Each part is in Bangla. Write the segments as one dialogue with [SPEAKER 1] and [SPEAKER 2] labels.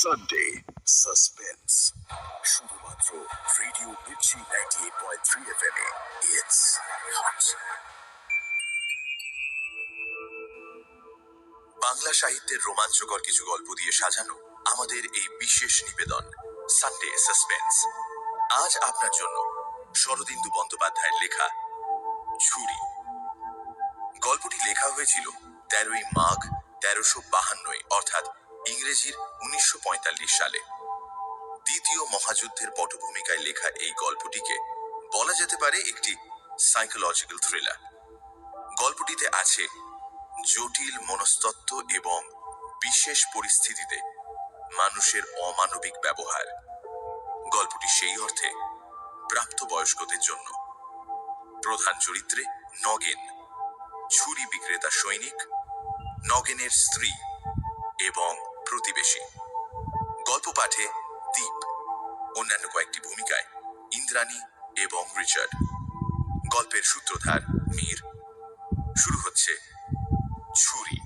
[SPEAKER 1] সানডে সাসপেন্স শুধুমাত্র radio Mirchi 98.3 FM A it's hot. Bangla সাহিত্যের রোমাঞ্চকর কিছু গল্প দিয়ে সাজানো আমাদের এই বিশেষ নিবেদন সানডে সাসপেন্স। আজ আপনার জন্য শরদিন্দু বন্দ্যোপাধ্যায়ের লেখা ছুরি। গল্পটি লেখা হয়েছিল 13ই মাঘ 1352 অর্থাৎ ইংরেজির 1945 সালে। দ্বিতীয় মহাযুদ্ধের পটভূমিকায় লেখা এই গল্পটিকে বলা যেতে পারে একটি সাইকোলজিক্যাল থ্রিলার। গল্পটিতে আছে জটিল মনস্তত্ত্ব এবং বিশেষ পরিস্থিতিতে মানুষের অমানবিক ব্যবহার। গল্পটি সেই অর্থে প্রাপ্তবয়স্কদের জন্য। প্রধান চরিত্রে নগেন, ছুরি বিক্রেতা সৈনিক, নগেনের স্ত্রী এবং প্রতিবেশী। গল্প পাঠে দীপ, অন্যান্য কয়েকটি ভূমিকায় ইন্দ্রাণী এবং রিচার্ড। গল্পের সূত্রধার মীর। শুরু হচ্ছে ছুরি।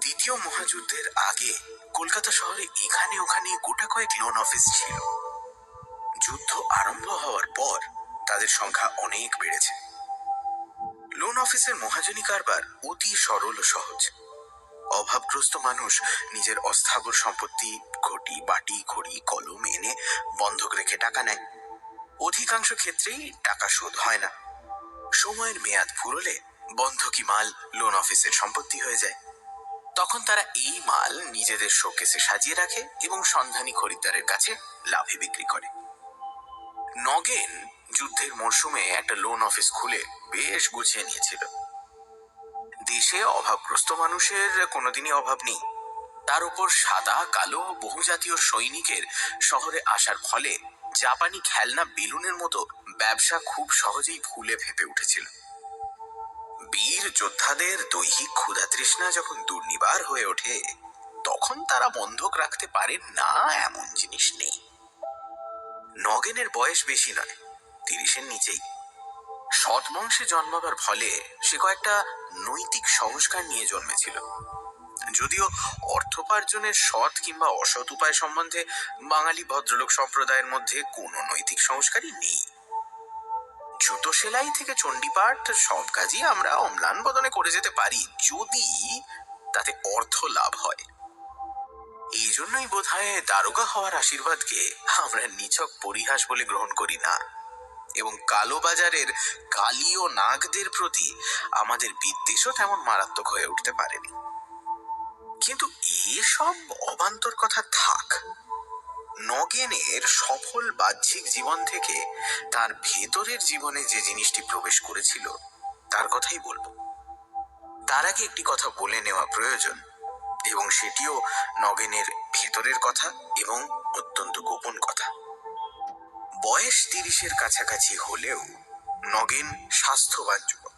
[SPEAKER 1] দ্বিতীয় মহাযুদ্ধের আগে কলকাতা শহরে এখানে ওখানে গোটা কয়েক লোন অফিস ছিল। যুদ্ধ আরম্ভ হওয়ার পর তাদের সংখ্যা অনেক বেড়েছে। লোন অফিসের মহাজনী কারবার অতি সরল ও সহজ। অভাবগ্রস্ত মানুষ নিজের অস্থাবর সম্পত্তি, ঘটি, বাটি, ঘড়ি, কলম এনে বন্ধক রেখে টাকা নেয়। অধিকাংশ ক্ষেত্রেই টাকা শোধ হয় না। সময়ের মেয়াদ ফুরলে বন্ধকি মাল লোন অফিসের সম্পত্তি হয়ে যায়। তখন তারা এই মাল নিজেদের শোকেসে সাজিয়ে রাখে এবং সন্ধানী খরিদ্দারের কাছে লাভে বিক্রি করে। নগেন যুদ্ধের মরশুমে একটা লোন অফিস খুলে বেশ গুছিয়ে নিয়েছিল। দেশে অভাবগ্রস্ত মানুষের কোনোদিনই অভাব নেই। তার উপর সাদা কালো বহুজাতীয় সৈনিকের শহরে আসার ফলে জাপানি খেলনা বেলুনের মতো ব্যবসা খুব সহজেই ফুলে ফেঁপে উঠেছিল। বীর যোদ্ধাদের দৈহিক ক্ষুধা তৃষ্ণা যখন দুর্নিবার হয়ে ওঠে, তখন তারা বন্ধক রাখতে পারেন না এমন জিনিস নেই। নগেনের বয়স বেশি নয়, 30-এর নিচেই। সৎ বংশে জন্মাবার ফলে সে কয়েকটা নৈতিক সংস্কার নিয়ে জন্মেছিল। যদিও অর্থোপার্জনের সৎ কিংবা অসৎ উপায় সম্বন্ধে বাঙালি ভদ্রলোক সম্প্রদায়ের মধ্যে কোনো নৈতিক সংস্কারই নেই। জুতো সেলাই থেকে চণ্ডীপাঠ সব কাজই আমরা অম্লান বদনে করে যেতে পারি, যদি তাতে অর্থ লাভ হয়। এই জন্যই বোধহয় দারোগা হওয়ার আশীর্বাদকে আমরা নিছক পরিহাস বলে গ্রহণ করি না, এবং কালো বাজারের কালি ও নাগদের প্রতি আমাদের বিদ্বেষও তেমন মারাত্মক হয়ে উঠতে পারেনি। কিন্তু এসব অবান্তর কথা থাক। নগেনের সফল বাহ্যিক জীবন থেকে তার ভেতরের জীবনে যে জিনিসটি প্রবেশ করেছিল তার কথাই বলবো। তার আগে একটি কথা বলে নেওয়া প্রয়োজন, এবং সেটিও নগেনের ভেতরের কথা এবং অত্যন্ত গোপন কথা। বয়স 30-এর কাছাকাছি হলেও নগেন স্বাস্থ্যবান যুবক।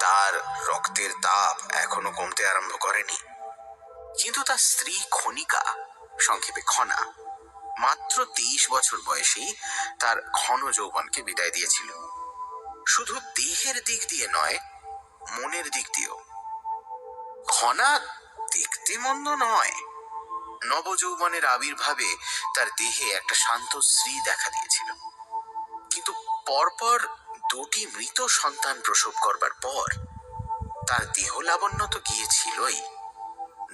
[SPEAKER 1] তার রক্তের তাপ এখনো কমতে আরম্ভ করেনি। কিন্তু তার স্ত্রী খনিকা, সংক্ষেপে খনা, মাত্র 23 বছর বয়সেই তার ঘন যৌবনকে বিদায় দিয়েছিল। শুধু দেহের দিক দিয়ে নয়, মনের দিক দিয়েও। খনা দেখতে মন্দ নয়। নবযৌবনের আবির্ভাবে তার দেহে একটা শান্ত শ্রী দেখা দিয়েছিল। কিন্তু পরপর 2টি মৃত সন্তান প্রসব করবার পর তার দেহ লাবণ্য তো গিয়েছিলই,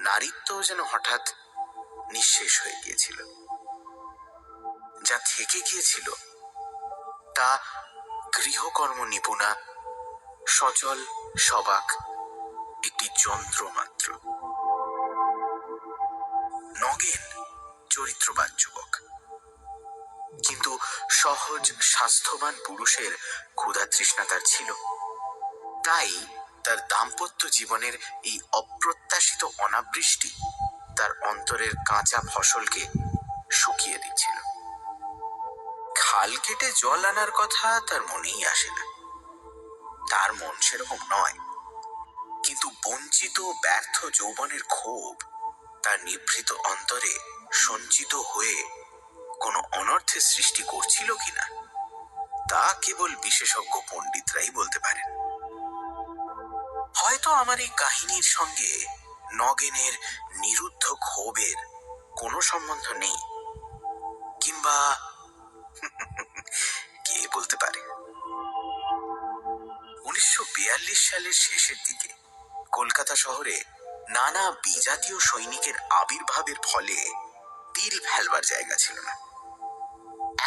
[SPEAKER 1] নারীত্ব যেন হঠাৎ নিঃশেষ হয়ে গিয়েছিল। যা থেকে গিয়েছিল তা গৃহকর্ম নিপুণা, সচল সবাক একটি যন্ত্র মাত্র। নগেন চরিত্রবান যুবক, কিন্তু সহজ স্বাস্থ্যবান পুরুষের ক্ষুধা তৃষ্ণা তার ছিল। তাই তার দাম্পত্য জীবনের এই অপ্রত্যাশিত অনাবৃষ্টি তার অন্তরের কাঁচা ফসলকে শুকিয়ে দিচ্ছিল। খাল কেটে জল আনার কথা তার মনেই আসে না। তার মন সেরকম নয়। কিন্তু বঞ্চিত ব্যর্থ যৌবনের ক্ষোভ তার নিভৃত অন্তরে সঞ্চিত হয়ে কোনো অনর্থের সৃষ্টি করছিল কিনা তা কেবল বিশেষজ্ঞ পণ্ডিতরাই বলতে পারেন। হয়তো আমার এই কাহিনীর সঙ্গে নগেনের নিরুদ্ধ ক্ষোভের কোনো সম্বন্ধ নেই, কিংবা কে বলতে পারে। 1942 সালের শেষের দিকে কলকাতা শহরে নানা বিজাতীয় সৈনিকের আবির্ভাবের ফলে তিল ফেলবার জায়গা ছিল না।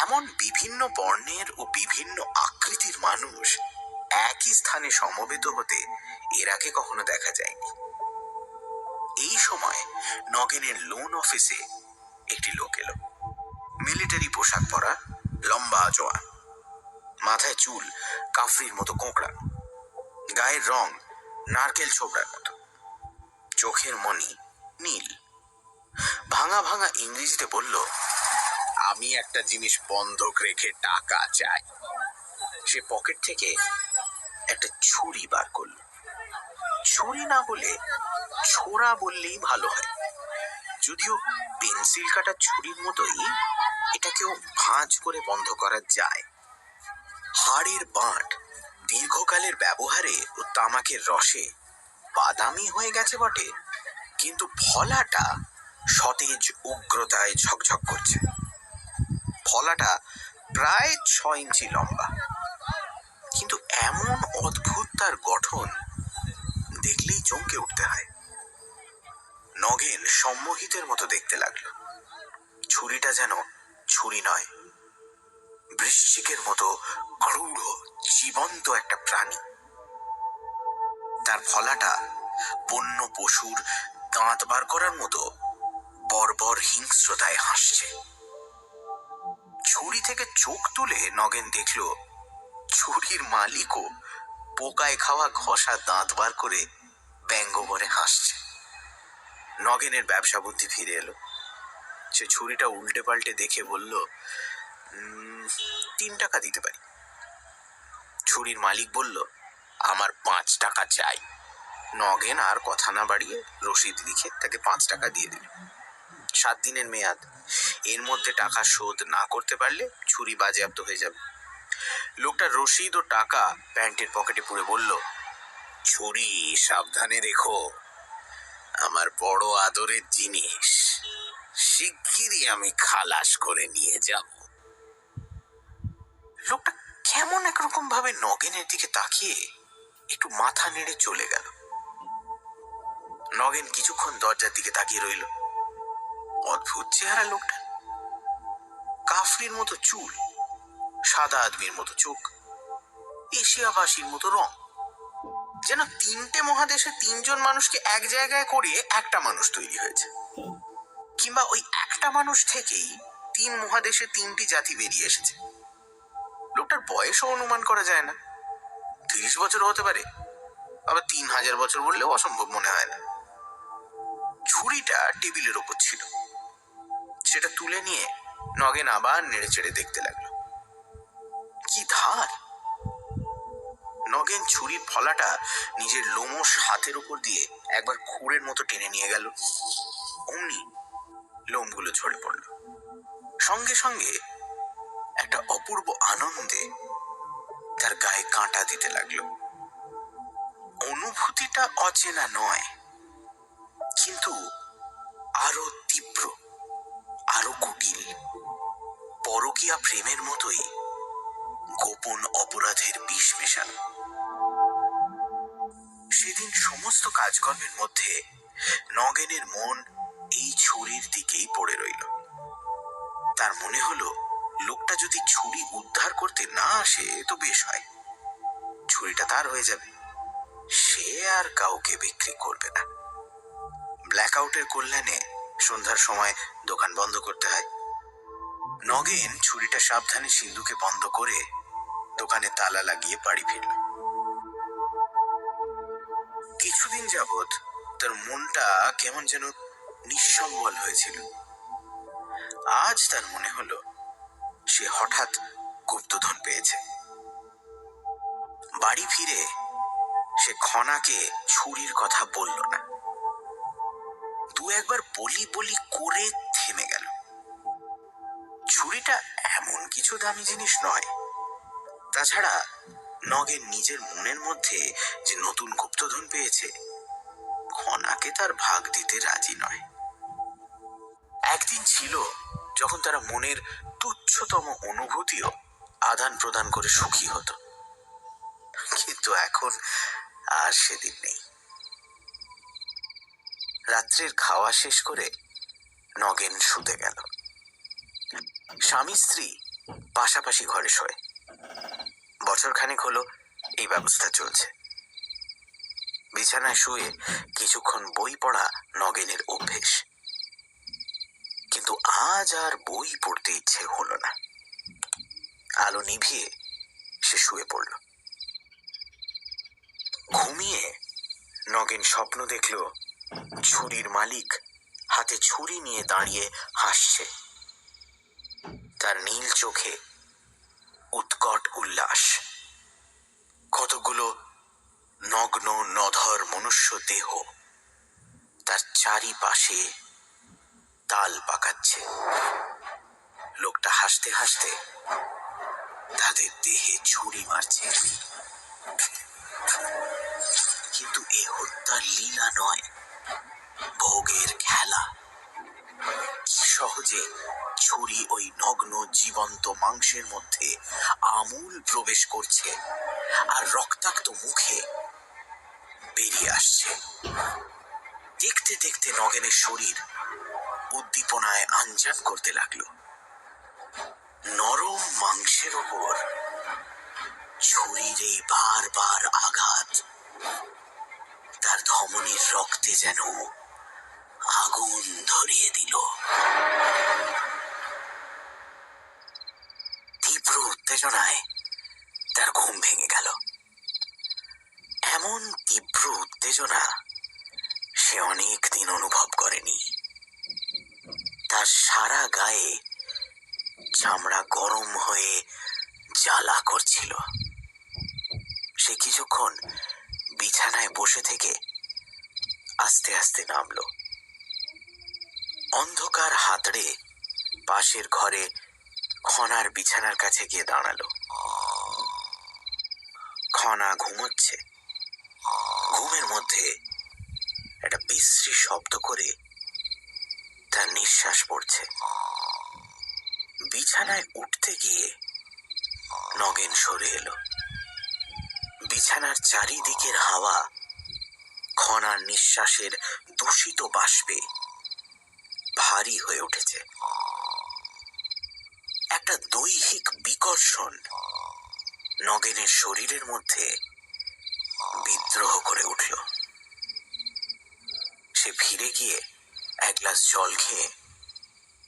[SPEAKER 1] এমন বিভিন্ন বর্ণের ও বিভিন্ন আকৃতির মানুষ একই স্থানে সমবেত হতে এর আগে কখনো দেখা যায়নি। এই সময় নগেনের লোন অফিসে একটি লোক এলো। মিলিটারি পোশাক পরা, লম্বা জোয়ান, মাথায় চুল কাফরির মতো কোঁকড়ানো, গায়ের রং নারকেল ছোবড়ার মতো, চোখের মনি নীল। ভাঙা ভাঙা ইংরেজিতে বলল, আমি একটা জিনিস বন্ধক রেখে টাকা চাই। সে পকেট থেকে একটা ছুরি বার করল। ছুরি না বলে ছোরা বললেই ভালো হয়, যদিও পেন্সিল কাটা ছুরির মতোই এটাকেও ভাঁজ করে বন্ধ করা যায়। হাড়ের বাঁট দীর্ঘকালের ব্যবহারে ও তামাকের রসে বাদামি হয়ে গেছে বটে, কিন্তু ফলাটা সতেজ উগ্রতায় ঝকঝক করছে। ফলাটা প্রায় 6 ইঞ্চি লম্বা, কিন্তু এমন অদ্ভুত তার গঠন, দেখলেই চমকে উঠতে হয়। নগেন সম্মোহিতের মতো দেখতে লাগলো। ছুরিটা যেন ছুরি নয়, বৃশ্চিকের মতো ক্রূর জীবন্ত একটা প্রাণী। তার ফলাটা বন্য পশুর দাঁত বার করার মতো বর্বর হিংস্রতায় হাসছে। ছুরি থেকে চোখ তুলে নগেন দেখল ছুরির মালিকও পোকায় খাওয়া ঘষা দাঁত বার করে ব্যঙ্গ করে হাসছে। নগেনের ব্যবসা বুদ্ধি ফিরে এলো। সে ছুরিটা উল্টে পাল্টে দেখে বলল, 3 টাকা দিতে পারি। ছুরির মালিক বলল, আমার 5 টাকা চাই। নগেন আর কথা না বাড়িয়ে রসিদ লিখে তাকে 5 টাকা দিয়ে দিল। 7 দিনের মেয়াদ, এর মধ্যে টাকা শোধ না করতে পারলে ছুরি বাজেয়াপ্ত হয়ে যাবে। লোকটা রসিদ ও টাকা প্যান্টের পকেটে পুরে বলল, ছুরি সাবধানে রেখো, আমার বড় আদরের জিনিস, শিগগিরই আমি খালাস করে নিয়ে যাব। লোকটা কেমন একরকম ভাবে নগেনের দিকে তাকিয়ে একটু মাথা নেড়ে চলে গেল। নগেন কিছুক্ষণ দরজার দিকে তাকিয়ে রইল। অদ্ভুত চেহারা লোকটা, কাফরির মতো চুল, সাদা আদমির মতো চোখ, এশিয়াবাসীর মতো রং, যেন 3টে মহাদেশে 3 জন মানুষকে এক জায়গায় করিয়ে একটা মানুষ তৈরি হয়েছে, কিংবা ওই একটা মানুষ থেকেই 3 মহাদেশে 3টি জাতি বেরিয়ে এসেছে। লোকটার বয়সও অনুমান করা যায় না, 30 বছর হতে পারে, আবার 3000 বছর বললেও অসম্ভব মনে হয় না। ছুরিটা টেবিলের ওপর ছিল, সেটা তুলে নিয়ে নগেন আবার নেড়ে চেড়ে দেখতে লাগলো। কি ধার! নগেন ছুরির ফলাটা নিজের লোমশ হাতের উপর দিয়ে একবার খুরের মতো টেনে নিয়ে গেল। অমনি লোমগুলো ঝরে পড়ল। সঙ্গে সঙ্গে একটা অপূর্ব আনন্দে তার গায়ে কাঁটা দিতে লাগলো। অনুভূতিটা অচেনা নয়, কিন্তু আরো তীব্র, আরো কুটিল, পরকীয়া প্রেমের মতোই গোপন অপরাধের বিষ মেশানো। সেদিন সমস্ত কাজকর্মের মধ্যে নগেনের মন এই ছুরির দিকেই পড়ে রইল। তার মনে হলো, লোকটা যদি ছুরি উদ্ধার করতে না আসে তো বেশ হয়, ছুরিটা তার হয়ে যাবে, সে আর কাউকে বিক্রি করবে না। ব্ল্যাকআউটের কল্যাণে সন্ধ্যার সময় দোকান বন্ধ করতে হয়। নগেন ছুরিটা সাবধানে সিন্ধুকে বন্ধ করে দোকানে তালা লাগিয়ে বাড়ি ফিরল। কিছুদিন যাবৎ তার মনটা কেমন যেন নিঃসম্বল হয়েছিল। আজ তার মনে হলো সে হঠাৎ গুপ্তধন পেয়েছে। বাড়ি ফিরে সে খনাকে ছুরির কথা বলল না। 2-1 বার বলি বলি করে থেমে গেল। ছুরিটা এমন কিছু দামি জিনিস নয়। তাছাড়া নগেন নিজের মনের মধ্যে যে নতুন গুপ্তধন পেয়েছে, খনাকে তার ভাগ দিতে রাজি নয়। একদিন ছিল যখন তারা মনের তুচ্ছতম অনুভূতিও আদান প্রদান করে সুখী হতো, কিন্তু এখন আর সেদিন নেই। রাত্রের খাওয়া শেষ করে নগেন শুতে গেল। স্বামী স্ত্রী পাশাপাশি ঘরে শোয়। বছরখানেক হলো এই ব্যবস্থা চলছে। বিছানায় শুয়ে কিছুক্ষণ বই পড়া নগেনের অভ্যেস, কিন্তু আজ আর বই পড়তে ইচ্ছে হলো না। আলো নিভিয়ে সে শুয়ে পড়ল। ঘুমিয়ে নগেন স্বপ্ন দেখল ছুরির মালিক হাতে ছুরি নিয়ে দাঁড়িয়ে হাসছে। তার নীল চোখে উৎকট উল্লাস। কতগুলো নগ্ন নধর মনুষ্য দেহ তার চারিপাশে তাল পাকাচ্ছে। লোকটা হাসতে হাসতে তাদের দেহে ছুরি মারছে। কিন্তু এ হত্যার লীলা নয়, ভোগের খেলা। সহজে ছুরি ওই নগ্ন জীবন্ত মাংসের মধ্যে আমূল প্রবেশ করছে আর রক্তাক্ত মুখে বেরিয়ে আসছে। দেখতে দেখতে নগেনের শরীর উদ্দীপনায় আঞ্জান করতে লাগলো। নরম মাংসের ওপর ছুরির এই বারবার আঘাত তার ধমনীর রক্তে যেন আগুন ধরিয়ে দিল। তীব্র উত্তেজনায় তার ঘুম ভেঙে গেল। এমন তীব্র উত্তেজনা সে অনেক দিন অনুভব করেনি। তার সারা গায়ে চামড়া গরম হয়ে জ্বালা করছিল। সে কিছুক্ষণ বিছানায় বসে থেকে আস্তে আস্তে নামল। অন্ধকার হাতড়ে পাশের ঘরে খনার বিছানার কাছে গিয়ে দাঁড়ালো। খনা ঘুমোচ্ছে। ঘুমের মধ্যে একটা বিশ্রী শব্দ করে তার নিঃশ্বাস পড়ছে। বিছানায় উঠতে গিয়ে নগেন সরে এলো। বিছানার চারিদিকের হাওয়া খনার নিঃশ্বাসের দূষিত বাষ্পে ভারী হয়ে উঠেছে। একটা দৈহিক বিকর্ষণ নগেনের শরীরের মধ্যে বিদ্রোহ করে উঠল। সে ফিরে গিয়ে এক গ্লাস জল খেয়ে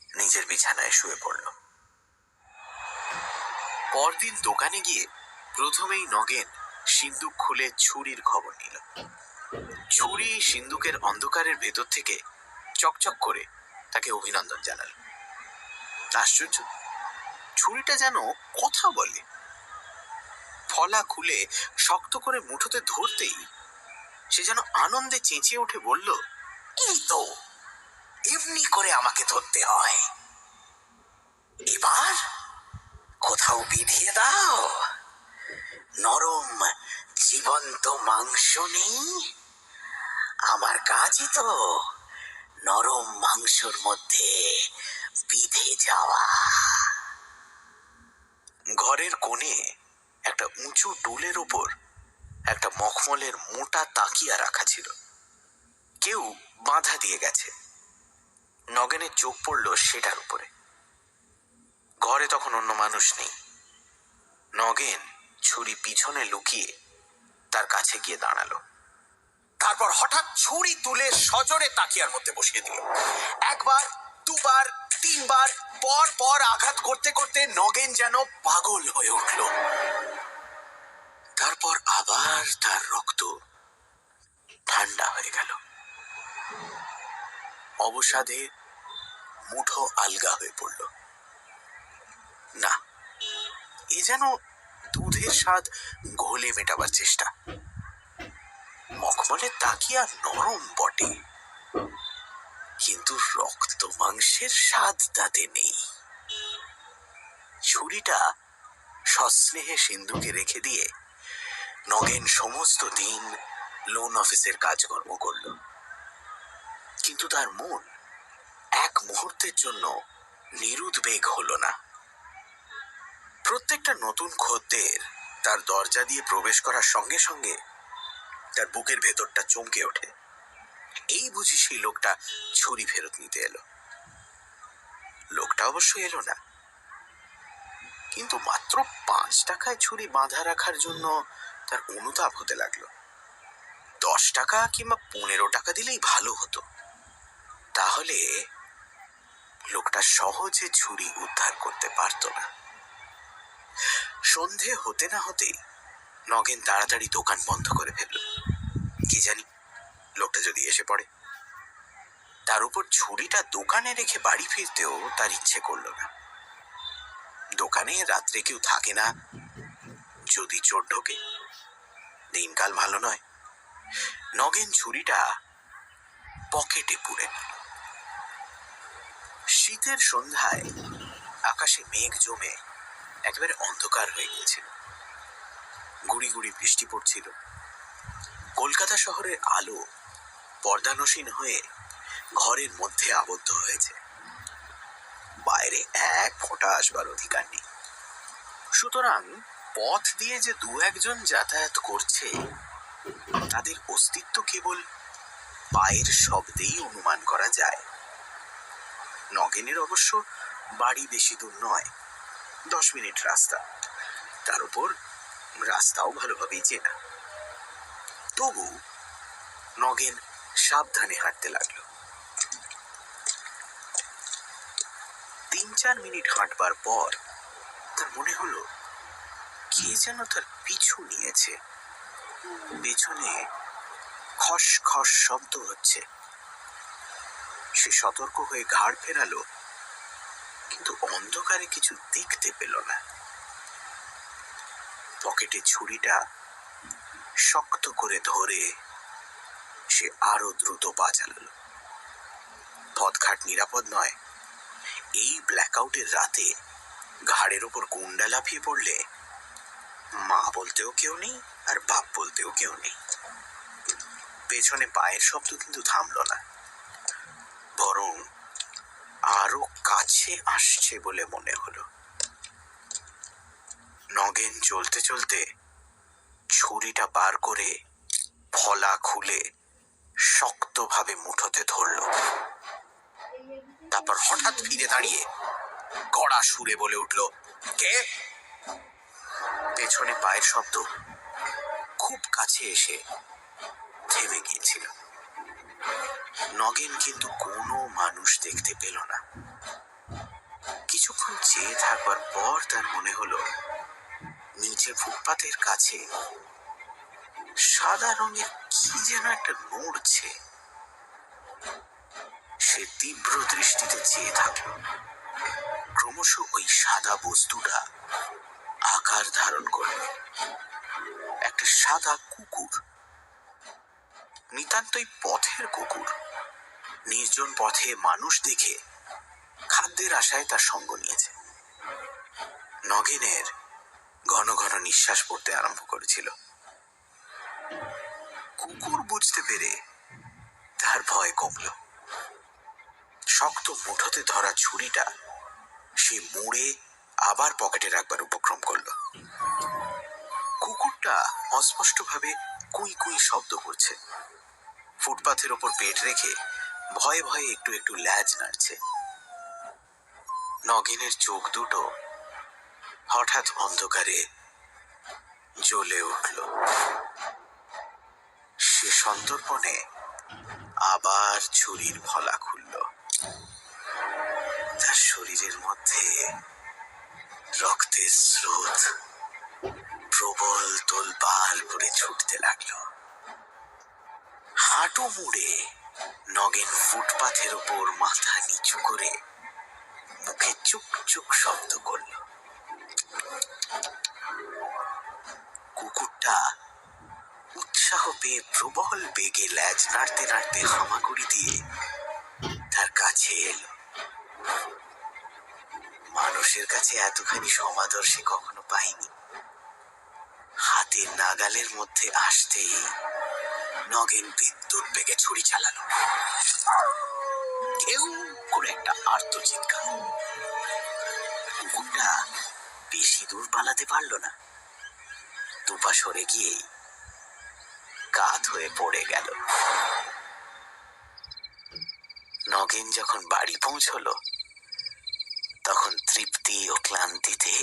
[SPEAKER 1] নিজের বিছানায় শুয়ে পড়ল। পরদিন দোকানে গিয়ে প্রথমেই নগেন সিন্দুক খুলে ছুরির খবর নিল। ছুরি সিন্দুকের অন্ধকারের ভেতর থেকে চকচক করে তাকে অভিনন্দন জানাল। আশ্চর্য, ছুরিটা যেন কথা বলে। ফলা খুলে শক্ত করে মুঠোতে ধরতেই সে যেন আনন্দে চেঁচিয়ে উঠে বলল, এই তো, এমনি করে আমাকে ধরতে হয়। এবার কোথাও বিধিয়ে দাও। নরম জীবন্ত মাংস নেই? আমার কাজই তো নরম মাংসর মধ্যে বিধে যাওয়া। ঘরের কোণে একটা উঁচু টুলের ওপর একটা মখমলের মোটা তাকিয়া রাখা ছিল। কেউ বাঁধা দিয়ে গেছে। নগেনের চোখ পড়ল সেটার উপরে। ঘরে তখন অন্য মানুষ নেই। নগেন ছুরি পিছনে লুকিয়ে তার কাছে গিয়ে দাঁড়ালো। তারপর হঠাৎ ছুরি তুলে সজোরে তাকিয়ার মধ্যে বসিয়ে দিল। একবার, দুবার, তিনবার পর পর আঘাত করতে করতে নগেন যেন পাগল হয়ে উঠল। তারপর আবার তার রক্ত ঠান্ডা হয়ে গেল। অবসাদে মুঠো আলগা হয়ে পড়ল। না, এ যেন দুধের স্বাদ ঘোলে মেটাবার চেষ্টা। মখমলের তাকিয়া নরম বটে, কিন্তু রক্ত মাংসের স্বাদ তাতে নেই। ছুরিটা সস্নেহে সিন্ধুকে রেখে দিয়ে নগেন সমস্ত দিন লোন অফিসের কাজকর্ম করল। কিন্তু তার মন এক মুহূর্তের জন্য নিরুদ্বেগ হলো না। প্রত্যেকটা নতুন খদ্দের তার দরজা দিয়ে প্রবেশ করার সঙ্গে সঙ্গে তার বুকের ভেতরটা চমকে ওঠে। এই বুঝি সেই লোকটা ছুরি ফেরত নিতে এলো। লোকটা অবশ্য এলো না, কিন্তু মাত্র 5 টাকায় ছুরি বাঁধা রাখার জন্য তার অনুতাপ হতে লাগলো। 10 টাকা কিংবা 15 টাকা দিলেই ভালো হতো, তাহলে লোকটা সহজে ছুরি উদ্ধার করতে পারত না। সন্ধে হতে না হতেই নগেন তাড়াতাড়ি দোকান বন্ধ করে ফেলল। কি জানি লোকটা যদি এসে পড়ে। তার উপর ছুরিটা দোকানে রেখে বাড়ি ফিরতেও তার ইচ্ছে করল না। দোকানে রাত্রে কেউ থাকে না, যদি চোর ঢোকে। দিনকাল ভালো নয়। নগেন ছুরিটা পকেটে পুরে নিল। শীতের সন্ধ্যায় আকাশে মেঘ জমে একেবারে অন্ধকার হয়ে গিয়েছিল। গুড়ি গুড়ি বৃষ্টি পড়ছিল। কলকাতা শহরের আলো পর্দানসীন হয়ে ঘরের মধ্যে আবদ্ধ হয়েছে। বাইরে এক ফোঁটা আসবার অধিকার নেই। সুতরাং পথ দিয়ে যে দু একজন যাতায়াত করছে, তাদের অস্তিত্ব কেবল পায়ের শব্দেই অনুমান করা যায়। নগেনের অবশ্য বাড়ি বেশি দূর নয়, 10 মিনিট রাস্তা। তার উপর রাস্তাও ভালোভাবেই চেনা। তবু নগেন সাবধানে হাঁটতে লাগলো। 3-4 মিনিট হাঁটবার পর তার মনে হলো কে যেন তার পিছু নিয়েছে। পেছনে খস খস শব্দ হচ্ছে। সে সতর্ক হয়ে ঘাড় ফেরালো, কিন্তু অন্ধকারে কিছু দেখতে পেল না। পকেটে ছুরিটা শক্ত করে ধরে সে আরো দ্রুত পা চালালো। পথঘাট নিরাপদ নয়। এই ব্ল্যাকআউটের রাতে ঘাড়ের ওপর গুন্ডা লাফিয়ে পড়লে মা বলতেও কেউ নেই, আর বাপ বলতেও কেউ নেই। পেছনে পায়ের শব্দ কিন্তু থামল না, বরং আরো কাছে আসছে বলে মনে হলো। নগেন চলতে চলতে ছুরিটা বার করে ফলা খুলে শক্তভাবে মুঠোতে ধরল। তারপর হঠাৎ ফিরে দাঁড়িয়ে কড়া সুরে বলে উঠল, কে? পেছনে পায়ের শব্দ খুব কাছে এসে থেমে গিয়েছিল। নগেন কিন্তু কোনো মানুষ দেখতে পেল না। কিছুক্ষণ চেয়ে থাকবার পর তার মনে হলো নিচে ফুটপাতের কাছে সাদা রঙের কি যেন একটা নড়ছে। সে তীব্র দৃষ্টিতে চেয়ে থাকলো। ক্রমশ ওই সাদা বস্তুটা আকার ধারণ করল একটা সাদা কুকুর। নিতান্তই পথের কুকুর। নির্জন পথে মানুষ দেখে খাদ্যের আশায় তার সঙ্গ নিয়েছে। নগেনের ঘন ঘন নিঃশ্বাস পড়তে আরম্ভ করেছিল। কুকুর বুঝতে পেরে তার ভয় কমল। শক্ত মুঠোতে ধরা ছুরিটা সে মুড়ে আবার পকেটে রাখবার উপক্রম করল। কুকুরটা অস্পষ্টভাবে কুই কুই শব্দ করছে। ফুটপাথের ওপর পেট রেখে ভয়ে ভয়ে একটু একটু ল্যাজ নাড়ছে। নগেনের চোখ দুটো হঠাৎ অন্ধকারে জ্বলে উঠল। সে সন্তর্পণে আবার ছুরির ফলা খুলল। তার শরীরের মধ্যে রক্তের স্রোত প্রবল তোলপাড় করে ছুটতে লাগলো। হাঁটু মুড়ে নগেন ফুটপাথের ওপর মাথা নিচু করে মুখে চুক চুক শব্দ করল। কুকুরটা উৎসাহ পেয়ে প্রবল বেগে ল্যাজ নাড়তে নাড়তে হামাগুড়ি দিয়ে তার কাছে এলো। মানুষের কাছে এতখানি সমাদর সে কখনো পায়নি। হাতের নাগালের মধ্যে আসতেই নগেন বিদ্যুৎ বেগে ছুরি চালালো। কেউ করে একটা আর্ত চিৎকার। কুকুরটা বেশি দূর পালাতে পারল না, দুপা সরে গিয়েই কাত হয়ে পড়ে গেল। নগেন যখন বাড়ি পৌঁছলো তখন তৃপ্তি ও ক্লান্তিতে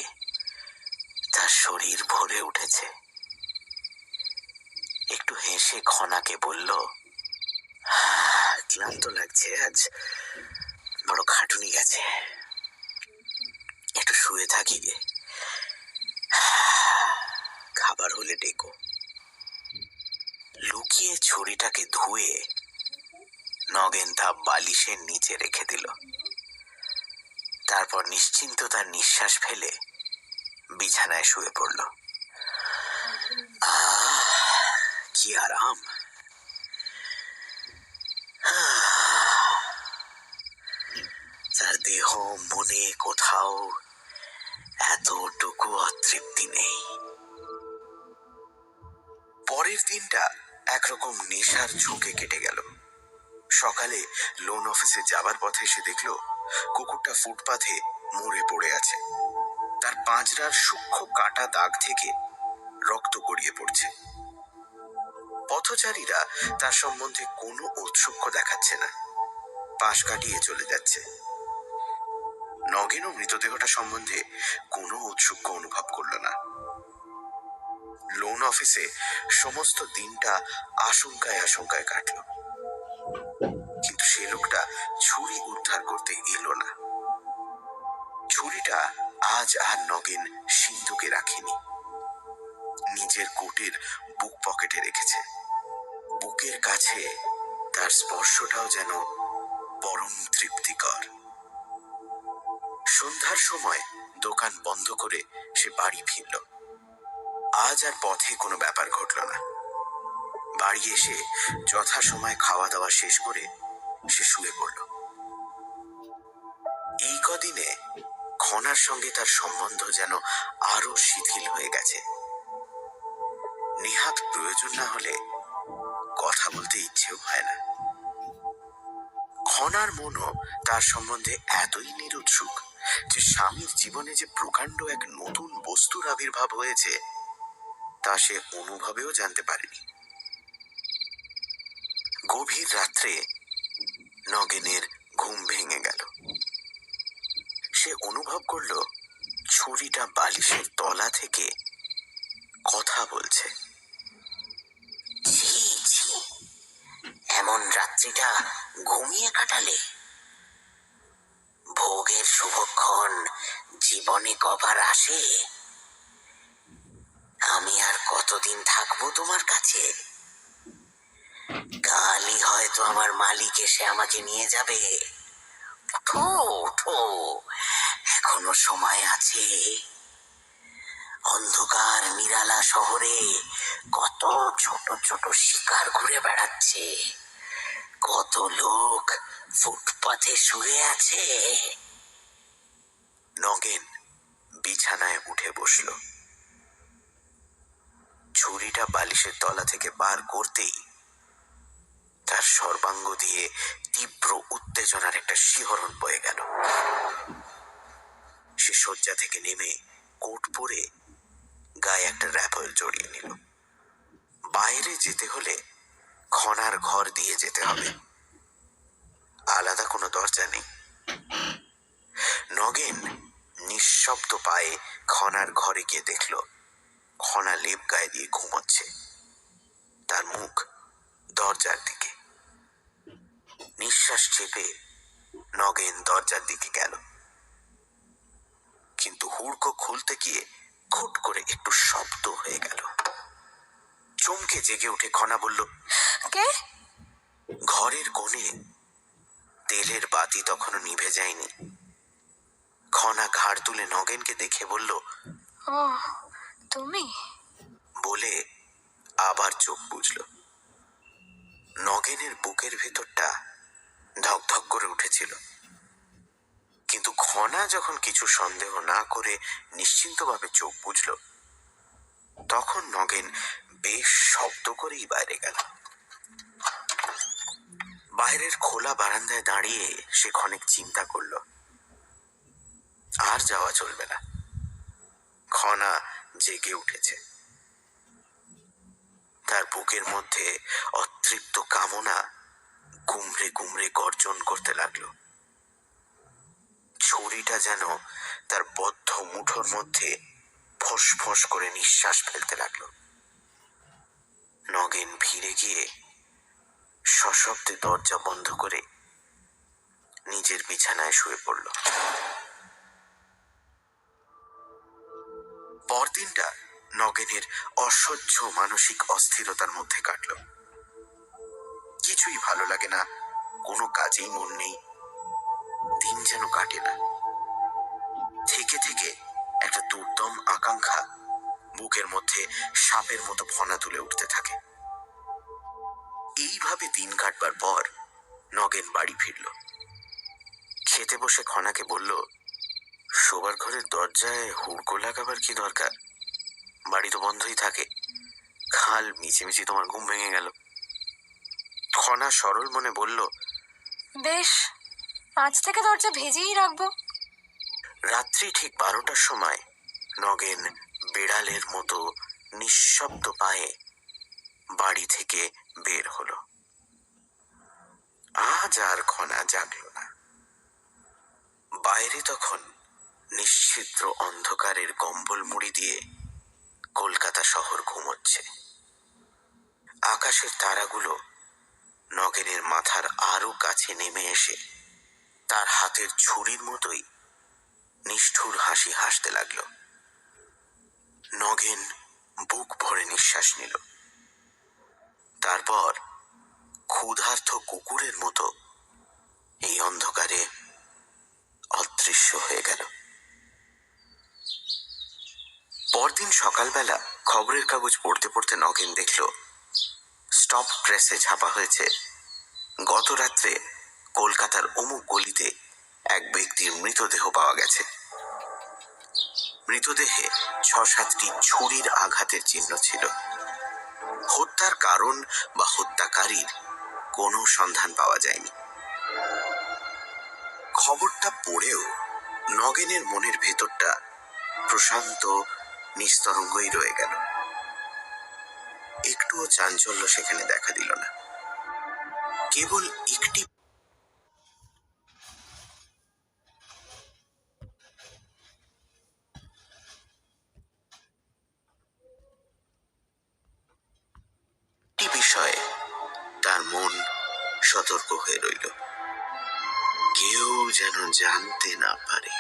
[SPEAKER 1] তার শরীর ভরে উঠেছে। একটু হেসে খনাকে বলল, ক্লান্ত লাগছে, আজ বড় খাটুনি গেছে, একটু শুয়ে থাকি গে, খাবার হলে ডেকো। লুকিয়ে ছুরিটাকে ধুয়ে নগেন তা বালিশের নিচে রেখে দিল। তারপর নিশ্চিন্ত তার নিঃশ্বাস ফেলে বিছানায় শুয়ে পড়ল। কি আরাম! তার দেহ মনে কোথাও এতটুকু অতৃপ্তি নেই। পরের দিনটা একরকম নেশার ঝোঁকে কেটে গেল। সকালে লোন অফিসে যাবার পথে সে দেখল কুকুরটা ফুটপাথে মরে পড়ে আছে। তার পাঁজরার সূক্ষ্ম কাটা দাগ থেকে রক্ত গড়িয়ে পড়ছে। পথচারীরা তার সম্বন্ধে কোনো ঔৎসুক্য দেখাচ্ছে না, পাশ কাটিয়ে চলে যাচ্ছে। নগেনও মৃতদেহটা সম্বন্ধে কোনো ঔৎসুক্য অনুভব করল না। লোন অফিসে সমস্ত দিনটা আশঙ্কায় আশঙ্কায় কাটল, কিন্তু সে লোকটা ছুরি উদ্ধার করতে এলো না। ছুরিটা আজ আর নগেন সিন্ধুকে রাখেনি, নিজের কোটের বুক পকেটে রেখেছে। বুকের কাছে তার স্পর্শটাও যেন পরম তৃপ্তিকর। সন্ধ্যার সময় দোকান বন্ধ করে সে বাড়ি ফিরল। আজ আর পথে কোনো ব্যাপার ঘটল না। বাড়ি এসে যথাসময়ে খাওয়া দাওয়া শেষ করে সে শুয়ে পড়ল। এই কদিনে খনার সঙ্গে তার সম্বন্ধ যেন আরো শিথিল হয়ে গেছে। নেহাত প্রয়োজন না হলে কথা বলতে ইচ্ছেও হয় না। খনার মনও তার সম্বন্ধে এতই নিরুৎসুক যে স্বামীর জীবনে যে প্রকাণ্ড এক নতুন বস্তুর আবির্ভাব হয়েছে তা সে অনুভবেও জানতে পারেনি। গভীর রাত্রে নগেনের ঘুম ভেঙে গেল। সে অনুভব করল ছুরিটা বালিশের তলা থেকে কথা বলছে। এমন রাত্রিটা ঘুমিয়ে কাটালে? ভোগের শুভক্ষণ জীবনে কবার আসে? আমি আর কতদিন থাকবো তোমার কাছে? কালই হয়তো আমার মালিক এসে আমাকে নিয়ে যাবে। ওঠো ওঠো, এখনো সময় আছে। অন্ধকার নিরালা শহরে কত ছোট ছোট শিকার ঘুরে বেড়াচ্ছে, কত লোক ফুটপাথে শুয়ে আছে। নগেন বিছানায় উঠে বসল। ছুরিটা বালিশের তলা থেকে বার করতেই তার সর্বাঙ্গ দিয়ে তীব্র উত্তেজনার একটা শিহরণ বয়ে গেল। সে শয্যা থেকে নেমে কোট পরে গায়ে একটা র্যাপল জড়িয়ে নিল। বাইরে যেতে হলে খনার ঘর দিয়ে যেতে হবে, আলাদা কোনো দরজা নেই। নগেন নিঃশব্দ পায়ে খনার ঘরে গিয়ে দেখল খনা লেপ গায়ে দিয়ে ঘুমোচ্ছে, তার মুখ দরজার দিকে। নিঃশ্বাস চেপে নগেন দরজার দিকে গেল, কিন্তু হুড়কো খুলতে গিয়ে খুট করে একটু শব্দ হয়ে গেল। চমকে জেগে উঠে খনা বলল, কে? ঘরের কোণে তেলের বাতি তখনও নিভে যায়নি। খনা ঘাড় তুলে নগেনকে দেখে বলল, ও তুমি? বলে আবার চোখ বুজল। নগেনের বুকের ভেতরটা ধকধক করে উঠেছিল, কিন্তু খনা যখন কিছু সন্দেহ না করে নিশ্চিন্তভাবে চোখ বুঝল, তখন নগেন বেশ শব্দ করেই বাইরে গেল। বাইরের খোলা বারান্দায় দাঁড়িয়ে সে ক্ষণিক চিন্তা করল, আর যাওয়া চলবে না। খনা জেগে উঠেছে। তার বুকের মধ্যে অতৃপ্ত কামনা গুমড়ে গুমড়ে গর্জন করতে লাগলো। ছুরিটা যেন তার বদ্ধ মুঠোর মধ্যে ফোঁস ফোঁস করে নিঃশ্বাস ফেলতে লাগলো। নগেন ফিরে গিয়ে সশব্দে দরজা বন্ধ করে নিজের বিছানায় শুয়ে পড়ল। পরদিনটা নগেনের অসহ্য মানসিক অস্থিরতার মধ্যে কাটল। কিছুই ভালো লাগে না, কোনো কাজেই মন নেই, দিন যেন কাটে না। থেকে থেকে একটা দুর্দম আকাঙ্ক্ষা বুকের মধ্যে সাপের মতো ফনা তুলে উঠতে থাকে। এইভাবে দিন কাটবার পর নগেন বাড়ি ফিরল। খেতে বসে খনাকে বলল, শোবার ঘরের দরজায় হুড়কো লাগাবার কি দরকার? বাড়ি তো বন্ধই থাকে, খাল মিছিমিছি তোমার ঘুম ভেঙে গেল। খনা সরল মনে বলল,
[SPEAKER 2] বেশ, আজ থেকে দরজা ভেজেই রাখবো।
[SPEAKER 1] রাত্রি ঠিক 12টার সময় নগেন বেড়ালের মতো নিঃশব্দ পায়ে বাড়ি থেকে বের হলো। আজ আর খনা জাগল না। বাইরে তখন নিশ্ছিদ্র অন্ধকারের কম্বল মুড়ি দিয়ে কলকাতা শহর ঘুমোচ্ছে। আকাশের তারাগুলো নগেনের মাথার আরো কাছে নেমে এসে তার হাতের ছুরির মতোই নিষ্ঠুর হাসি হাসতে লাগলো। নগেন বুক ভরে নিঃশ্বাস নিল। তারপর ক্ষুধার্ত কুকুরের মতো এই অন্ধকারে অদৃশ্য হয়ে গেল। পরদিন সকালবেলা খবরের কাগজ পড়তে পড়তে নগেন দেখল স্টপ প্রেসে ছাপা হয়েছে, গত রাত্রে কলকাতার অমুক গলিতে এক ব্যক্তির মৃতদেহ পাওয়া গেছে। মৃতদেহে 6-7টি ছুরির আঘাতের চিহ্ন ছিল। হত্যার কারণ বা হত্যাকারীর কোনো সন্ধান পাওয়া যায়নি। খবরটা পড়েও নগেনের মনের ভেতরটা প্রশান্ত নিস্তরঙ্গই রয়ে গেল। একটুও চাঞ্চল্য সেখানে দেখা দিল না। কেবল একটি বিষয়ে তার মন সতর্ক হয়ে রইল, কেউ যেন জানতে না পারে।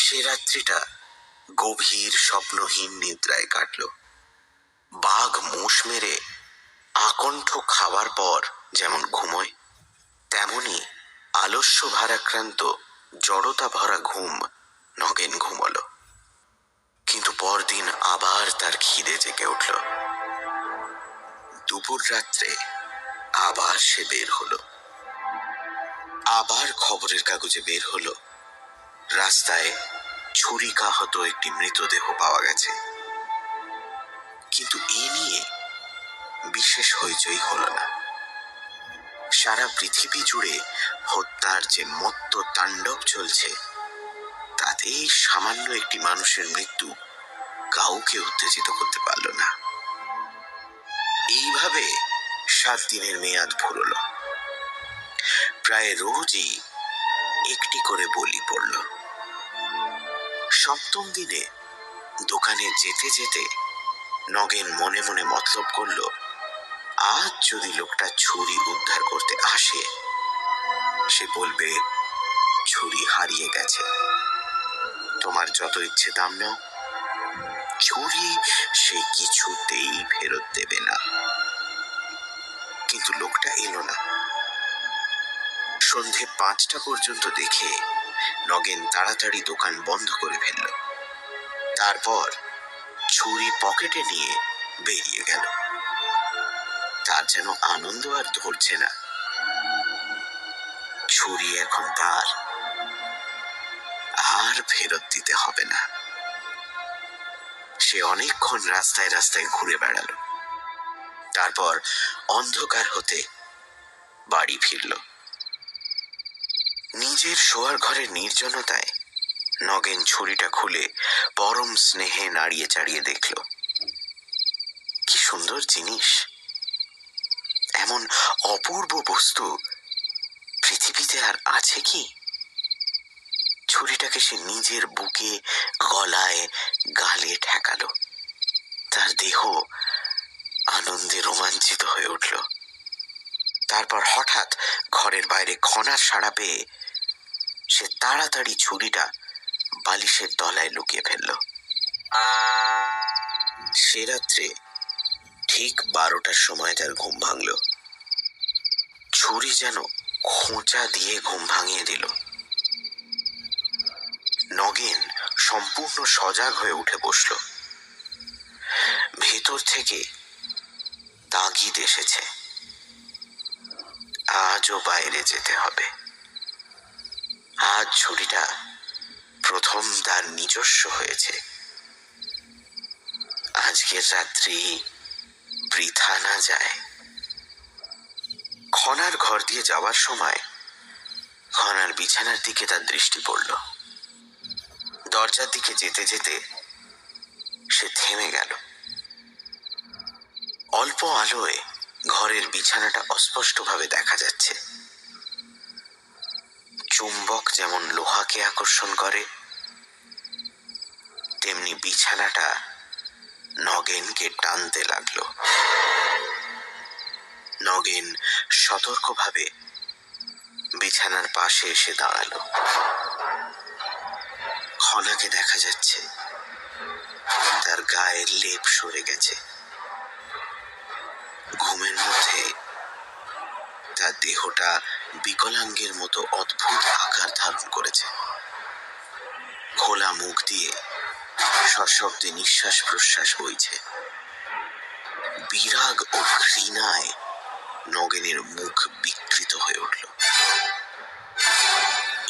[SPEAKER 1] সে রাত্রিটা গভীর স্বপ্নহীন নিদ্রায় কাটল। বাঘ মোষ মেরে আকণ্ঠ খাওয়ার পর যেমন ঘুমোয়, তেমনি আলস্য ভারাক্রান্ত জড়তা ভরা ঘুম নগেন ঘুমল। কিন্তু পরদিন আবার তার খিদে জেগে উঠল। দুপুর রাত্রে আবার সে বের হলো। আবার খবরের কাগজে বের হলো রাস্তায় ছুরিকাহত একটি মৃতদেহ পাওয়া গেছে। কিন্তু এ নিয়ে বিশেষ হইচই হলো না। সারা পৃথিবী জুড়ে হত্যার যে মত্ত তাণ্ডব চলছে, তাতেই সামান্য একটি মানুষের মৃত্যু কাউকে উত্তেজিত করতে পারল না। এইভাবে 7 দিনের মেয়াদ ফুরল। প্রায় রোজই একটি করে বলি পড়ল। 7ম দিনে দোকানে যেতে যেতে নগেন মনে মনে মতলব করল, আজ যদি লোকটা ছুরি উদ্ধার করতে আসে, সে বলবে ছুরি হারিয়ে গেছে, তোমার যত ইচ্ছে দাম নাও, ছুরি সে কিছুতেই ফেরত দেবে না। কিন্তু লোকটা এলো না। সন্ধে 5টা পর্যন্ত দেখে নগেন তাড়াতাড়ি দোকান বন্ধ করে ফেলল। তারপর ছুরি পকেটে নিয়ে বেরিয়ে গেল। তার যেন আনন্দ আর ধরছে না। ছুরি এখন তার, আর ফেরত দিতে হবে না। সে অনেকক্ষণ রাস্তায় রাস্তায় ঘুরে বেড়ালো, তারপর অন্ধকার হতে বাড়ি ফিরল। নিজের শোয়ার ঘরের নির্জনতায় নগেন ছুরিটা খুলে পরম স্নেহে নাড়িয়ে চাড়িয়ে দেখল। কি সুন্দর জিনিস! এমন অপূর্ব বস্তু পৃথিবীতে আর আছে কি? ছুরিটাকে সে নিজের বুকে, গলায়, গালে ঠেকালো। তার দেহ আনন্দে রোমাঞ্চিত হয়ে উঠল। তারপর হঠাৎ ঘরের বাইরে খনার সাড়া পেয়ে সে তাড়াতাড়ি ছুরিটা বালিশের তলায় লুকিয়ে ফেলল। সে রাত্রে ঠিক 12টার সময় তার ঘুম ভাঙল। ছুরি যেন খোঁচা দিয়ে ঘুম ভাঙিয়ে দিল। নগেন সম্পূর্ণ সজাগ হয়ে উঠে বসল। ভেতর থেকে তাগিদ এসেছে, আজও বাইরে যেতে হবে। আজ ছুরিটা প্রথম তার নিজস্ব হয়েছে। আজকের রাত্রি বৃথা না যায়। খনার ঘর দিয়ে যাওয়ার সময় খনার বিছানার দিকে তার দৃষ্টি পড়ল। দরজার দিকে যেতে যেতে সে থেমে গেল। অল্প আলোয় ঘরের বিছানাটা অস্পষ্টভাবে দেখা যাচ্ছে। চুম্বক যেমন লোহাকে আকর্ষণ করে, তেমনি বিছানাটা নগেনকে টানতে লাগলো। নগেন সতর্কভাবে বিছানার পাশে এসে দাঁড়ালো। খনাকে দেখা যাচ্ছে, তার গায়ের লেপ সরে গেছে। ঘুমের মধ্যে তার দেহটা বিকলাঙ্গের মতো অদ্ভুত আকার ধারণ করেছে। খোলা মুখ দিয়ে সশব্দে নিঃশ্বাস প্রশ্বাস বইছে। বিরাগ ও ঘৃণায় নগেনের মুখ বিকৃত হয়ে উঠল।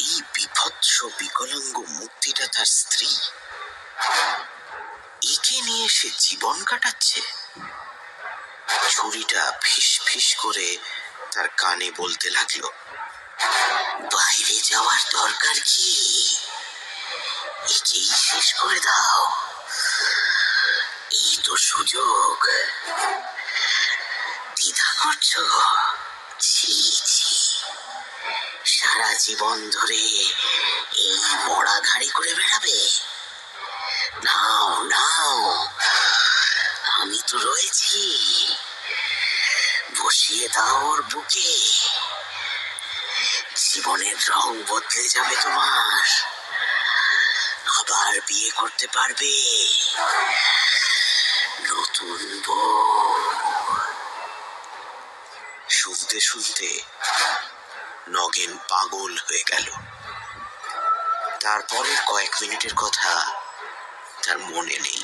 [SPEAKER 1] এই বিভৎস বিকলাঙ্গ মূর্তিটা তার স্ত্রী। একে নিয়ে সে জীবন কাটাচ্ছে। ছুরিটা ফিস ফিস করে তার কানে বলতে লাগলো, বাইরে যাওয়ার দরকার কি? একেই শেষ করে দাও। এই তো সুযোগ। দ্বিধা করছো? ছি ছি, সারা জীবন ধরে এই মরা ঘাড়ি করে বেড়াবে? নাও নাও, আমি তো রয়েছি। বসিয়ে দাও ওর বুকে। জীবনের রং বদলে যাবে তোমার। আবার বিয়ে করতে পারবে নতুন বউ। শুনতে শুনতে নগেন পাগল হয়ে গেল। তারপরের কয়েক মিনিটের কথা তার মনে নেই।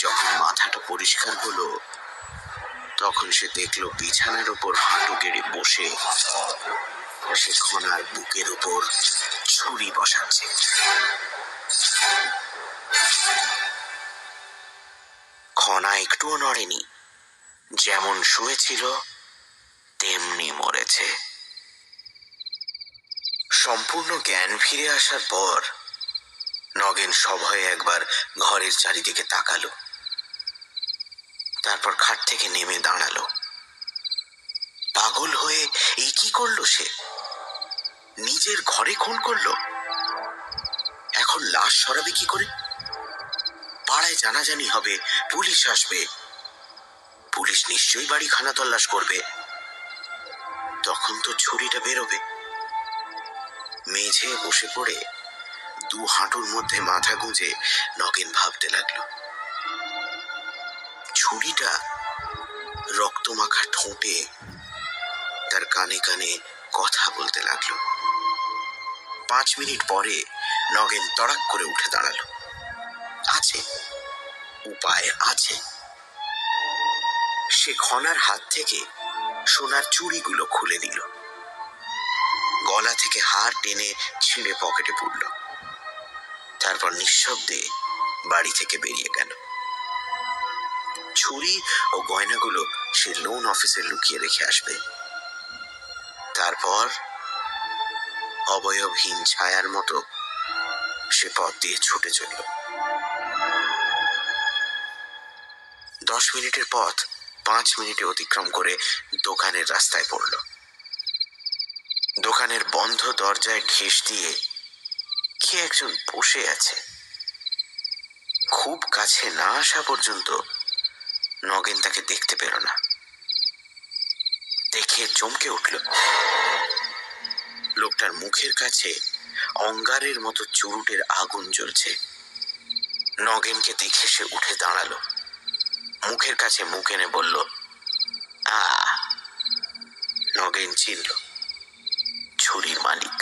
[SPEAKER 1] যখন মাথাটা পরিষ্কার হলো, তখন সে দেখল বিছানার উপর হাঁটু গেড়ে বসে সে খনার বুকের উপর ছুরি বসাচ্ছে। খনা একটুও নড়েনি। যেমন শুয়েছিল তেমনি মরেছে। সম্পূর্ণ জ্ঞান ফিরে আসার পর নগেন সভয়ে একবার ঘরের চারিদিকে তাকালো। তারপর খাট থেকে নেমে দাঁড়ালো। পাগল হয়ে এই কি করলো সে? নিজের ঘরে খুন করলো। এখন লাশ সরাবে কি করে? পাড়ায় জানাজানি হবে, পুলিশ আসবে। পুলিশ নিশ্চয়ই বাড়ি খানা তল্লাশ করবে। তখন তো ছুরিটা বেরোবে। মেঝে বসে পড়ে দু হাঁটুর মধ্যে মাথা গুঁজে নগেন ভাবতে লাগলো। ছুরিটা রক্তমাখা ঠোঁটে তার কানে কানে কথা বলতে লাগলো। 5 মিনিট পরে নগেন তড়াক করে উঠে দাঁড়ালো। আছে, উপায় আছে। সে খনার হাত থেকে সোনার চুড়িগুলো খুলে দিল। গলা থেকে হার টেনে ছিঁড়ে পকেটে পুরল। তারপর নিঃশব্দে বাড়ি থেকে বেরিয়ে গেল। ছুরি ও গয়নাগুলো সে লোন অফিসে লুকিয়ে রেখে আসবে। তারপর অবয়বহীন ছায়ার মতো সে পথ দিয়ে ছুটে চলল। 10 মিনিটের পথ 5 মিনিটে অতিক্রম করে দোকানের রাস্তায় পড়ল। দোকানের বন্ধ দরজায় ঠেস দিয়ে কে একজন বসে আছে। খুব কাছে না আসা পর্যন্ত নগেন তাকে দেখতে পেল না। দেখে চমকে উঠল। লোকটার মুখের কাছে অঙ্গারের মতো চুরুটের আগুন জ্বলছে। নগেনকে দেখে সে উঠে দাঁড়ালো, মুখের কাছে মুখ এনে বলল, আ। নগেন চিনল ছুরির মালিক।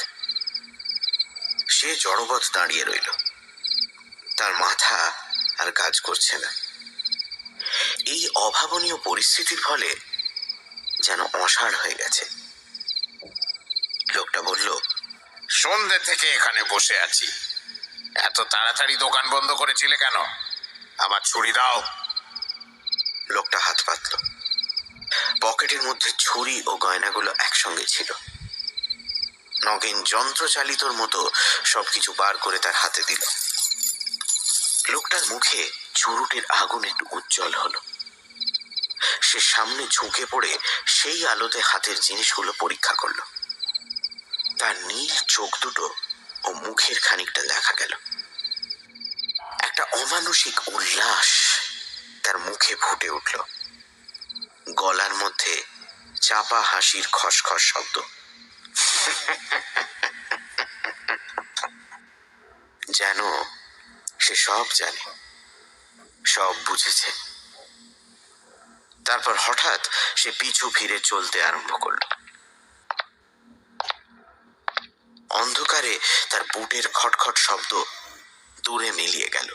[SPEAKER 1] সে জড়বৎ দাঁড়িয়ে রইল। তার মাথা আর কাজ করছে না। এই অভাবনীয় পরিস্থিতির ফলে যেন অসাড় হয়ে গেছে। লোকটা বলল, সন্ধ্যে থেকে এখানে বসে আছি, এত তাড়াতাড়ি দোকান বন্ধ করেছিলে কেন? আমার ছুরি দাও। লোকটা হাত পাতল। পকেটের মধ্যে ছুরি ও গয়নাগুলো একসঙ্গে ছিল। নগেন যন্ত্রচালিতর মতো সবকিছু বার করে তার হাতে দিল। লোকটার মুখে চুরুটের আগুন একটু উজ্জ্বল হলো। সে সামনে ঝুঁকে পড়ে সেই আলোতে হাতের জিনিসগুলো পরীক্ষা করল। তার নীল চোখ দুটো ও মুখের খানিকটা দেখা গেল। একটা অমানসিক উল্লাস তার মুখে ফুটে উঠল। গলার মধ্যে চাপা হাসির খসখস শব্দ। যেন সে সব জানে, সব বুঝেছে। তারপর হঠাৎ সে পিছু ফিরে চলতে আরম্ভ করল। অন্ধকারে তার বুটের খটখট শব্দ দূরে মিলিয়ে গেল।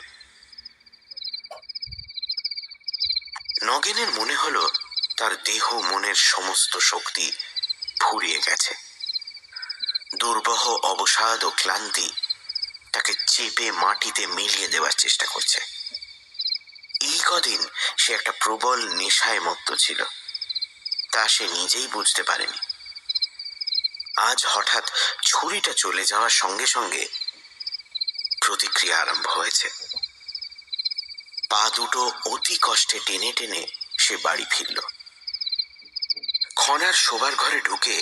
[SPEAKER 1] নগেনের মনে হলো তার দেহ মনের সমস্ত শক্তি ফুরিয়ে গেছে। দুর্বহ অবসাদ ও ক্লান্তি তাকে চেপে মাটিতে মিলিয়ে দেওয়ার চেষ্টা করছে। এই কদিন সে একটা প্রবল নেশায় মত্ত ছিল, তা সে নিজেই বুঝতে পারেনি। আজ হঠাৎ ছুরিটা চলে যাওয়ার সঙ্গে সঙ্গে প্রতিক্রিয়া আরম্ভ হয়েছে। পা দুটো অতি কষ্টে টেনে টেনে সে বাড়ি ফিরল। খনার শোবার ঘরে ঢুকে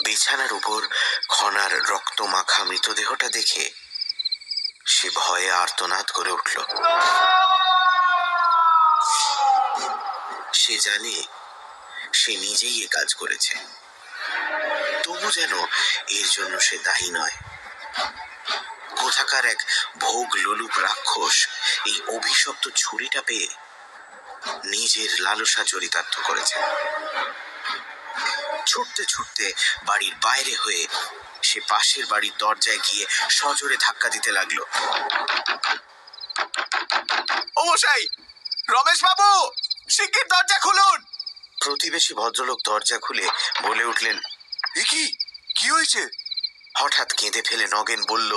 [SPEAKER 1] বিছানার উপর খনার রক্ত মাখা মৃতদেহটা দেখে সে ভয়ে আর্তনাদ করে উঠল। সে জানে সে নিজেই এ কাজ করেছে, তবু যেন এর জন্য সে দায়ী নয়। কোথাকার এক ভোগ লোলুপ রাক্ষস এই অভিশপ্ত ছুরিটা পেয়ে নিজের লালসা চরিতার্থ করেছে। ছুটতে ছুটতে বাড়ির বাইরে হয়ে সে পাশের বাড়ির দরজায় গিয়ে সজোরে ধাক্কা দিতে লাগলো। ও মশাই, রমেশ বাবু, শিগগির দরজা খুলুন। প্রতিবেশী ভদ্রলোক দরজা খুলে বলে উঠলেন, এ কি, কি হয়েছে? হঠাৎ কেঁদে ফেলে নগেন বলল,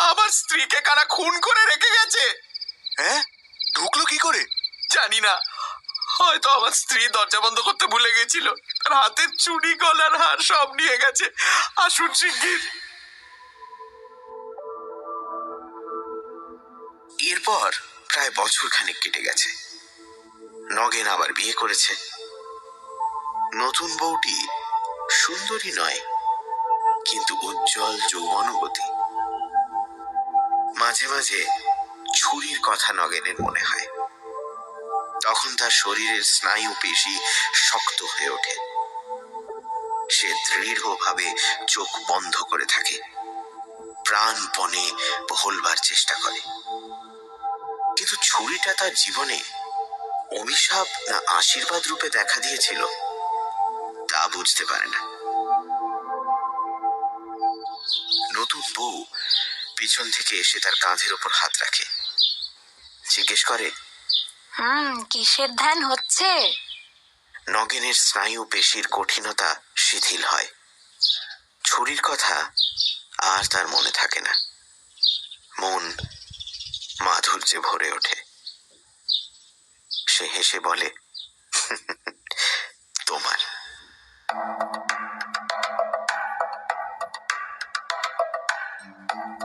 [SPEAKER 1] আমার স্ত্রীকে কারা খুন করে রেখে গেছে। হ্যাঁ, ঢুকলো কি করে? জানি না, হয়তো আমার স্ত্রী দরজা বন্ধ করতে ভুলে গেছিল। তার হাতের চুড়ি, গলার হার সব নিয়ে গেছে। আসুন শিগগির। এরপর প্রায় বছর খানেক কেটে গেছে। নগেন আবার বিয়ে করেছে। নতুন বউটি সুন্দরী নয়, কিন্তু উজ্জ্বল যৌবনবতী। মাঝে মাঝে ছুরির কথা নগেনের মনে হয়। তখন তার শরীরের স্নায়ু পেশি শক্ত হয়ে ওঠে। সে দৃঢ়ভাবে চোখ বন্ধ করে থাকে, প্রাণপণে ভোলবার চেষ্টা করে। কিন্তু ছুরিটা তার জীবনে অভিশাপ না আশীর্বাদ রূপে দেখা দিয়েছিল তা বুঝতে পারে না। নতুন বউ পিছন থেকে এসে তার কাঁধের ওপর হাত রাখে, জিজ্ঞেস করে,
[SPEAKER 2] কিসের ধ্যান হচ্ছে?
[SPEAKER 1] নগেনের স্নায়ু পেশির কঠিনতা শিথিল হয়। ছুরির কথা আর তার মনে থাকে না। মন মাধুর্যে ভরে ওঠে। সে হেসে বলে, তোমার।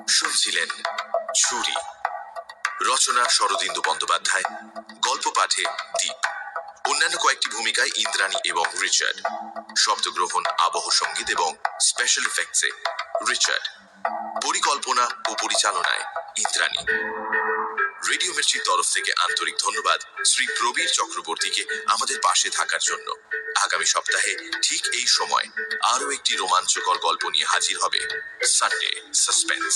[SPEAKER 3] শুনছিলেন ছুরি, রচনা শরদিন্দু বন্দ্যোপাধ্যায়, গল্প পাঠে দীপ, অন্যান্য কয়েকটি ভূমিকায় ইন্দ্রাণী এবং রিচার্ড, শব্দগ্রহণ, আবহ সঙ্গীত এবং স্পেশাল এফেক্টসে রিচার্ড, পরিকল্পনা ও পরিচালনায় ইন্দ্রাণী। রেডিও মির্চির তরফ থেকে আন্তরিক ধন্যবাদ শ্রী প্রবীর চক্রবর্তীকে আমাদের পাশে থাকার জন্য। আগামী সপ্তাহে ঠিক এই সময় আরও একটি রোমাঞ্চকর গল্প নিয়ে হাজির হবে সানডে সাসপেন্স।